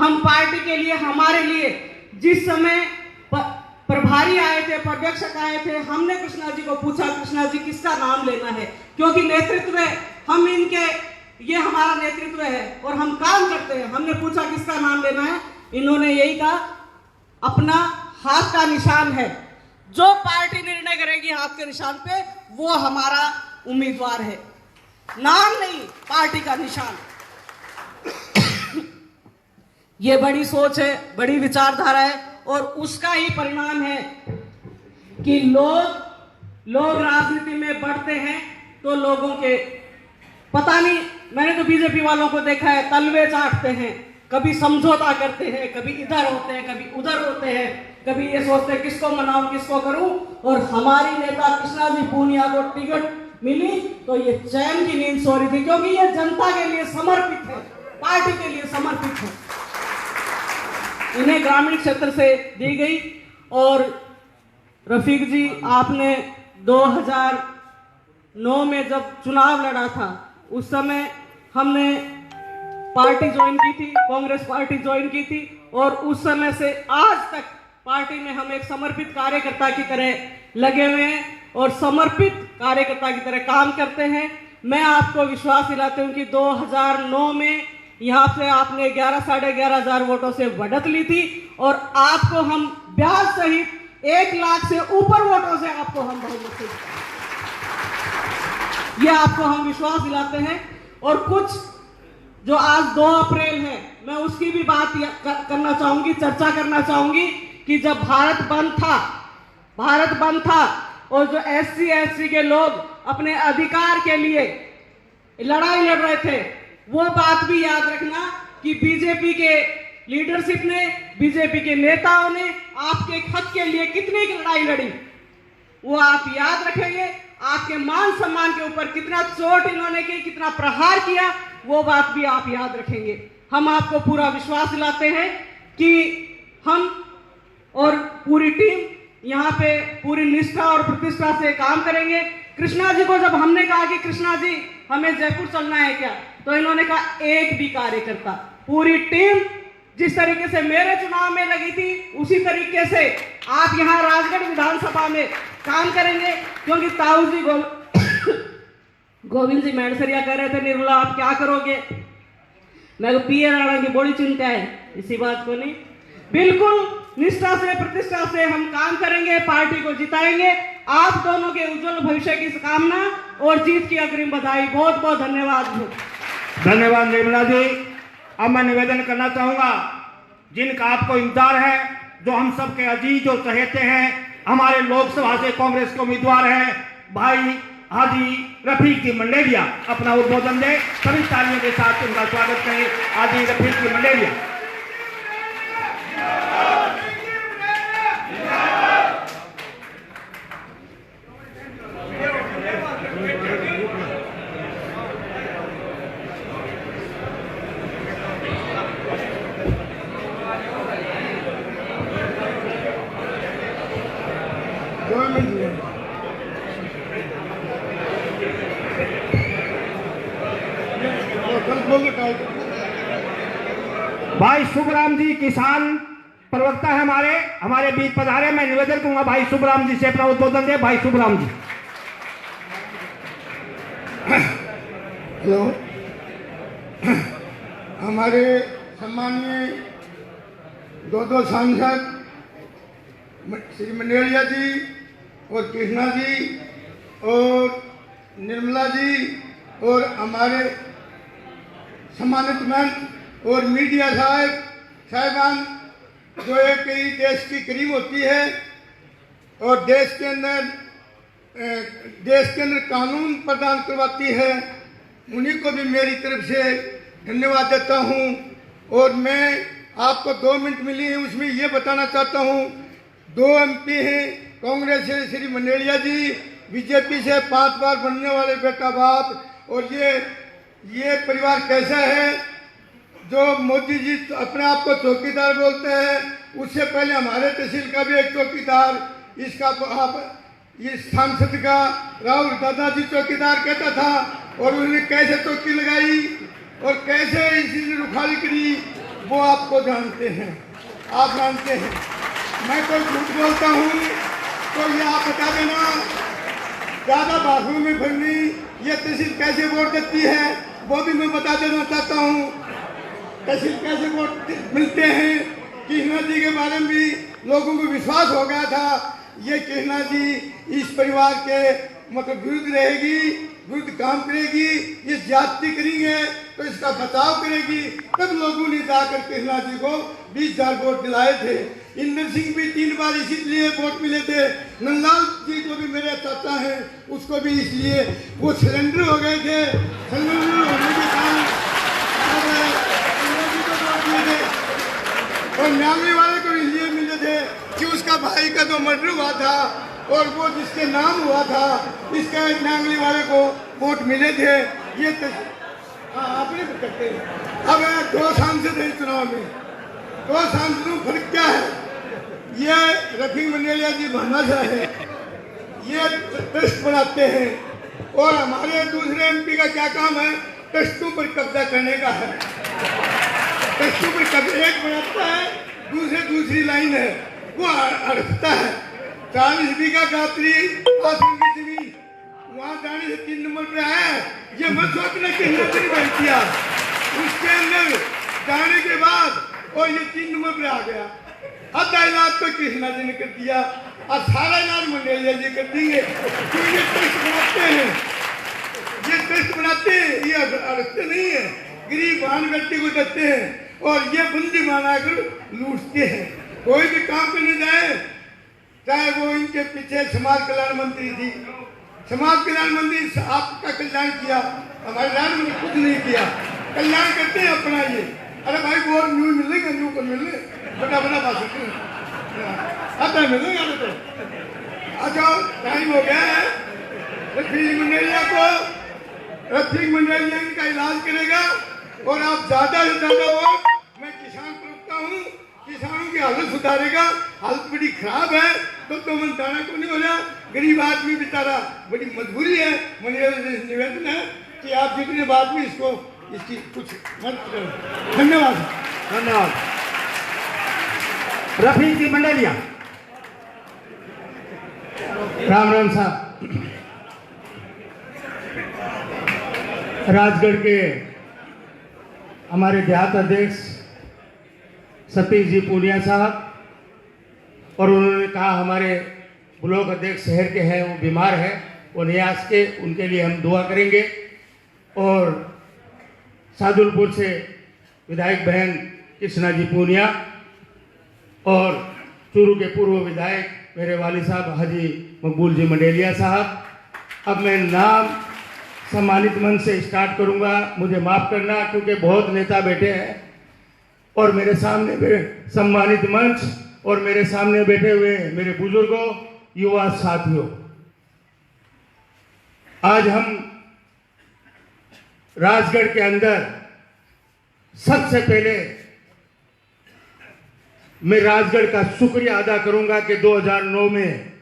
हम पार्टी के लिए, हमारे लिए जिस समय प्रभारी आए थे, पर्यवेक्षक आए थे, हमने कृष्णा जी को पूछा, कृष्णा जी किसका नाम लेना है, क्योंकि नेतृत्व है, हम इनके, ये हमारा नेतृत्व है और हम काम करते हैं। हमने पूछा किसका नाम लेना है, इन्होंने यही कहा अपना हाथ का निशान है, जो पार्टी निर्णय करेगी हाथ के निशान पे वो हमारा उम्मीदवार है, नाम नहीं, पार्टी का निशान। ये बड़ी सोच है, बड़ी विचारधारा है और उसका ही परिणाम है कि लोग राजनीति में बढ़ते हैं तो लोगों के पता नहीं, मैंने तो बीजेपी वालों को देखा है, तलवे चाटते हैं, कभी समझौता करते हैं, कभी इधर होते हैं, कभी उधर होते हैं, कभी ये सोचते हैं किसको मनाऊं किसको करूं। और हमारी नेता कृष्णा जी पूनिया को टिकट मिली तो ये चैन की नींद सो रही थी, क्योंकि ये जनता के लिए समर्पित है, पार्टी के लिए समर्पित है। इन्हें ग्रामीण क्षेत्र से दी गई। और रफीक जी, आपने 2009 में जब चुनाव लड़ा था उस समय हमने पार्टी ज्वाइन की थी, कांग्रेस पार्टी ज्वाइन की थी और उस समय से आज तक पार्टी में हम एक समर्पित कार्यकर्ता की तरह लगे हुए हैं और समर्पित कार्यकर्ता की तरह काम करते हैं। मैं आपको विश्वास दिलाती हूं कि 2009 में यहाँ से आपने 11 साढ़े 11,000 वोटों से बढ़त ली थी और आपको हम ब्याज सहित 1 लाख से ऊपर वोटों से आपको हम बहुमत से, ये आपको हम विश्वास दिलाते हैं। और कुछ जो आज 2 अप्रैल है, मैं उसकी भी बात करना चाहूंगी, चर्चा करना चाहूंगी कि जब भारत बंद था और जो SC ST के लोग अपने अधिकार के लिए लड़ाई लड़ रहे थे, वो बात भी याद रखना कि बीजेपी के लीडरशिप ने, बीजेपी के नेताओं ने आपके हक के लिए कितनी लड़ाई लड़ी, वो आप याद रखेंगे। आपके मान सम्मान के ऊपर कितना चोट इन्होंने की, कितना प्रहार किया, वो बात भी आप याद रखेंगे। हम आपको पूरा विश्वास दिलाते हैं कि हम और पूरी टीम यहाँ पे पूरी निष्ठा और प्रतिष्ठा से काम करेंगे। कृष्णा जी को जब हमने कहा कि कृष्णा जी हमें जयपुर चलना है क्या, तो इन्होंने कहा एक भी कार्यकर्ता, पूरी टीम जिस तरीके से मेरे चुनाव में लगी थी उसी तरीके से आप यहाँ राजगढ़ विधानसभा में काम करेंगे। क्योंकि ताऊ जी गोविंद जी मैंडसरिया कह रहे थे निर्मला आप क्या करोगे, मैं पीए राणा की बड़ी चिंता है, इसी बात को नहीं, बिल्कुल निष्ठा से प्रतिष्ठा से हम काम करेंगे, पार्टी को जिताएंगे। आप दोनों के उज्जवल भविष्य की कामना और जीत की अग्रिम बधाई। बहुत बहुत धन्यवाद। धन्यवाद निर्मला जी। अब मैं निवेदन करना चाहूंगा, जिनका आपको इंतजार है, जो हम सब के अजीज और चहेते हैं, हमारे लोकसभा से कांग्रेस के उम्मीदवार हैं भाई हाजी रफीक जी मंडेरिया, अपना उद्बोधन दें। सभी तालियों के साथ उनका स्वागत करें। हाजी रफीक जी मंडेरिया। भाई शुभराम जी किसान प्रवक्ता है हमारे बीच पधारे। मैं निवेदन करूंगा भाई शुभराम जी से अपना उद्बोधन दे। भाई शुभराम जी। हेलो, हमारे सम्मानीय दो सांसद श्री मंडेरिया जी और कृष्णा जी और निर्मला जी और हमारे सम्मानित मंच और मीडिया साहिबान, जो एक ही देश की करीब होती है और देश के अंदर कानून प्रदान करवाती है, उन्हीं को भी मेरी तरफ से धन्यवाद देता हूं। और मैं आपको 2 मिनट मिली है, उसमें ये बताना चाहता हूं, 2 MP हैं कांग्रेस से श्री मंडेरिया जी, बीजेपी से 5 बार बनने वाले बेटा बाप। और ये परिवार कैसा है, जो मोदी जी अपने आप को चौकीदार बोलते हैं, उससे पहले हमारे तहसील का भी एक चौकीदार, इसका इस सांसद का राहुल दादाजी चौकीदार कहता था, और उन्होंने कैसे चौकी लगाई और कैसे इसी रुखाली करी वो आपको जानते हैं, आप जानते हैं। मैं कोई झूठ बोलता हूँ तो ये आप बता देना। ज़्यादा बाथरूम में फिरनी, ये तहसील कैसे वोट देती है वो भी मैं बता देना चाहता हूँ। तहसील कैसे वोट मिलते हैं, कृष्णा जी के बारे में भी लोगों को विश्वास हो गया था ये कृष्णा जी इस परिवार के मतलब विरुद्ध रहेगी, विरुद्ध काम करेगी, ये ज्यादती करेंगे तो इसका बचाव करेगी। तब लोगों ने जाकर कृष्णा जी को 20,000 वोट दिलाए थे। इंद्र सिंह भी 3 बार इसीलिए वोट मिले थे। नंदलाल जी जो भी मेरे चाचा हैं उसको भी इसलिए वो सिलेंडर हो गए थे, सिलेंडर होने के कारण वोट मिले थे। और न्यामली वाले को इसलिए मिले थे कि उसका भाई का जो मर्डर हुआ था और वो जिसके नाम हुआ था इसके न्यामली वाले को वोट मिले थे। ये तो आपने भी करते हैं। अब 2 सांसद हैं चुनाव में, 2 सांसदों में फर्क क्या है? ये रफीक मंडेलिया जी भामाशाह है, ये ट्रस्ट बनाते हैं और हमारे दूसरे एमपी का क्या काम है? ट्रस्टों पर कब्जा करने का है। ट्रस्टों पर कब्जा एक बनाता है, दूसरी लाइन है वो अड़ता है। 40 बीघा गात्री आश्रम की जमीन वहां जाने से 3 नंबर पे आया। ये मत सोचना कि नहीं बैठ किया, उसके अंदर जाने के बाद और ये 3 नंबर पे आ गया। आधा इलाज तो कृष्णा जी ने कर दिया और सारा इलाज मंडेलिया जी कर देंगे। तो ये टेस्ट बनाते हैं, ये टेस्ट बनाते हैं, ये अड़ते नहीं है। गरीब बहन बेटी को देते हैं और ये बंदी बनाकर लूटते हैं। कोई भी काम करने जाए, चाहे वो इनके पीछे समाज कल्याण मंत्री थी, समाज कल्याण मंत्री आपका कल्याण किया, हमारे राज्य में कुछ नहीं किया। कल्याण करते हैं अपना ये, अरे भाई वो न्यू मिलेगा, न्यू को मिलने बड़ा बात आता मिलेगा तो। अच्छा टाइम हो गया है। रफीक मंडेलिया का इलाज करेगा और आप ज्यादा से ज्यादा वोट, मैं किसान प्रवक्ता हूँ, किसानों की हालत सुधारेगा। हालत बड़ी खराब है तो मन दाना को नहीं हो रहा, गरीब आदमी बेचारा बड़ी मजबूरी है। मेरा निवेदन है कि आप जितने बाद में इसको इसकी कुछ मदद करें। धन्यवाद। धन्यवाद। रफीक जी मंडेलिया। राम राम साहब। राजगढ़ के हमारे देहात अध्यक्ष सतीश जी पूनिया साहब, और उन्होंने कहा हमारे ब्लॉक अध्यक्ष शहर के हैं वो बीमार है, वो नियाज के, उनके लिए हम दुआ करेंगे। और सादुलपुर से विधायक बहन कृष्णा जी पूनिया और चूरू के पूर्व विधायक मेरे वाली साहब हाजी मकबूल जी मंडेलिया साहब। अब मैं नाम सम्मानित मंच से स्टार्ट करूंगा, मुझे माफ करना क्योंकि बहुत नेता बैठे हैं और मेरे सामने सम्मानित मंच और मेरे सामने बैठे हुए मेरे बुजुर्गों, युवा साथियों, आज हम राजगढ़ के अंदर सबसे पहले मैं राजगढ़ का शुक्रिया अदा करूंगा कि 2009 में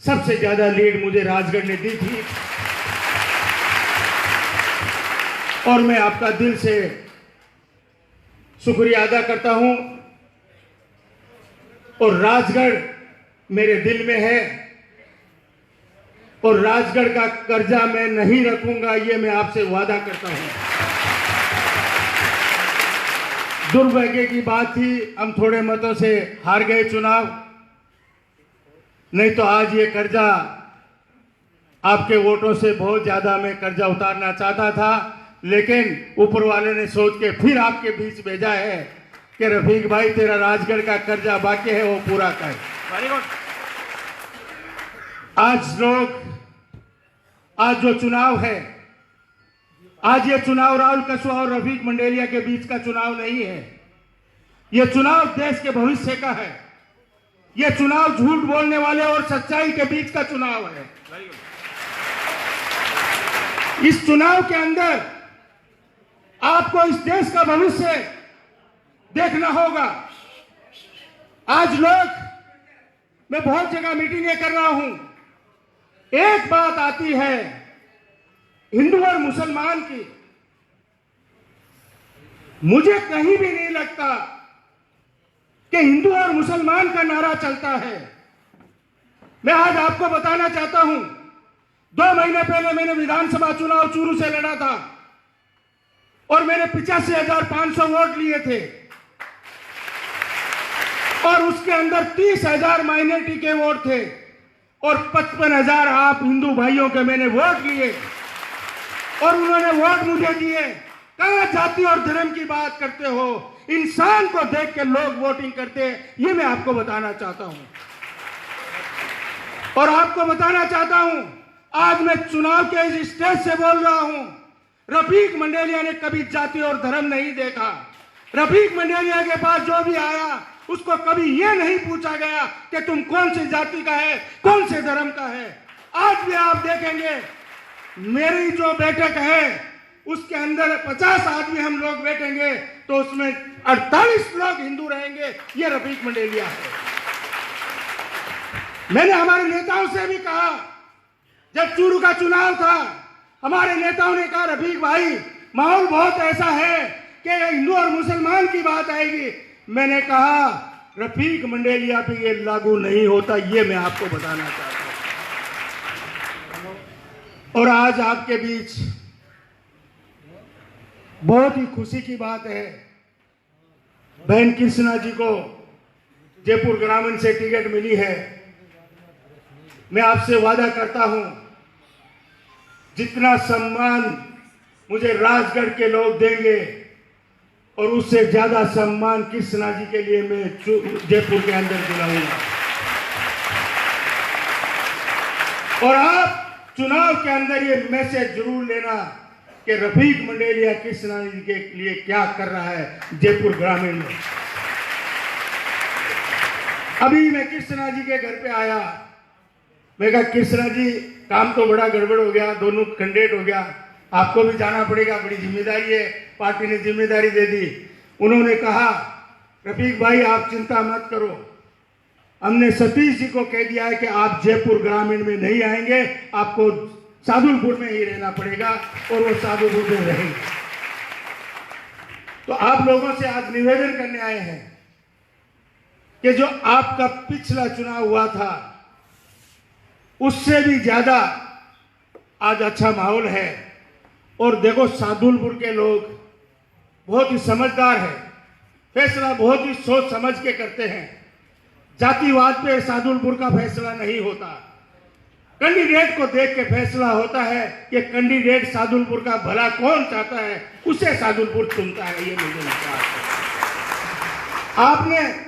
सबसे ज्यादा लीड मुझे राजगढ़ ने दी थी और मैं आपका दिल से शुक्रिया अदा करता हूं। और राजगढ़ मेरे दिल में है और राजगढ़ का कर्जा मैं नहीं रखूंगा, ये मैं आपसे वादा करता हूं। दुर्भाग्य की बात थी, हम थोड़े मतों से हार गए चुनाव, नहीं तो आज ये कर्जा आपके वोटों से बहुत ज्यादा मैं कर्जा उतारना चाहता था, लेकिन ऊपर वाले ने सोच के फिर आपके बीच भेजा है कि रफीक भाई तेरा राजगढ़ का कर्जा बाकी है, वो पूरा कर। आज जो चुनाव है, आज ये चुनाव राहुल कस्वा और रफीक मंडेलिया के बीच का चुनाव नहीं है, ये चुनाव देश के भविष्य का है। ये चुनाव झूठ बोलने वाले और सच्चाई के बीच का चुनाव है। इस चुनाव के अंदर आपको इस देश का भविष्य देखना होगा। आज लोग, मैं बहुत जगह मीटिंगें कर रहा हूं, एक बात आती है हिंदू और मुसलमान की, मुझे कहीं भी नहीं लगता कि हिंदू और मुसलमान का नारा चलता है। मैं आज आपको बताना चाहता हूं, 2 महीने पहले मैंने विधानसभा चुनाव चूरू से लड़ा था और मैंने 85,500 वोट लिए थे और उसके अंदर 30,000 माइनॉरिटी के वोट थे और 55,000 आप हिंदू भाइयों के मैंने वोट लिए और उन्होंने वोट मुझे दिए। कहां जाति और धर्म की बात करते हो, इंसान को देख के लोग वोटिंग करते हैं, ये मैं आपको बताना चाहता हूं। और आपको बताना चाहता हूं, आज मैं चुनाव के इस स्टेज से बोल रहा हूं, रफीक मंडेलिया ने कभी जाति और धर्म नहीं देखा। रफीक मंडेलिया के पास जो भी आया उसको कभी यह नहीं पूछा गया कि तुम कौन सी जाति का है, कौन से धर्म का है। आज भी आप देखेंगे मेरी जो बैठक है उसके अंदर 50 आदमी हम लोग बैठेंगे तो उसमें 48 लोग हिंदू रहेंगे। ये रफीक मंडेलिया है। मैंने हमारे नेताओं से भी कहा, जब चूरू का चुनाव था हमारे नेताओं ने कहा रफीक भाई माहौल बहुत ऐसा है कि हिंदू और मुसलमान की बात आएगी। मैंने कहा रफीक मंडेलिया पे ये लागू नहीं होता, ये मैं आपको बताना चाहता हूं। और आज आपके बीच बहुत ही खुशी की बात है, बहन कृष्णा जी को जयपुर ग्रामीण से टिकट मिली है। मैं आपसे वादा करता हूं, जितना सम्मान मुझे राजगढ़ के लोग देंगे और उससे ज्यादा सम्मान कृष्णा जी के लिए मैं जयपुर के अंदर दिलाऊंगा। और आप चुनाव के अंदर ये मैसेज जरूर लेना कि रफीक मंडेलिया कृष्णा जी के लिए क्या कर रहा है जयपुर ग्रामीण में। अभी मैं कृष्णा जी के घर पे आया, मैं कहा कृष्णा जी काम तो बड़ा गड़बड़ हो गया, दोनों कैंडिडेट हो गया, आपको भी जाना पड़ेगा, बड़ी जिम्मेदारी है, पार्टी ने जिम्मेदारी दे दी। उन्होंने कहा रफीक भाई आप चिंता मत करो, हमने सतीश जी को कह दिया है कि आप जयपुर ग्रामीण में नहीं आएंगे, आपको सादुलपुर में ही रहना पड़ेगा और वो सादुलपुर में रहेंगे। तो आप लोगों से आज निवेदन करने आए हैं कि जो आपका पिछला चुनाव हुआ था उससे भी ज्यादा आज अच्छा माहौल है। और देखो सादुलपुर के लोग बहुत ही समझदार है, फैसला बहुत ही सोच समझ के करते हैं। जातिवाद पे सादुलपुर का फैसला नहीं होता, कैंडिडेट को देख के फैसला होता है कि कैंडिडेट सादुलपुर का भला कौन चाहता है, उसे सादुलपुर चुनता है। ये मुझे लगता है आपने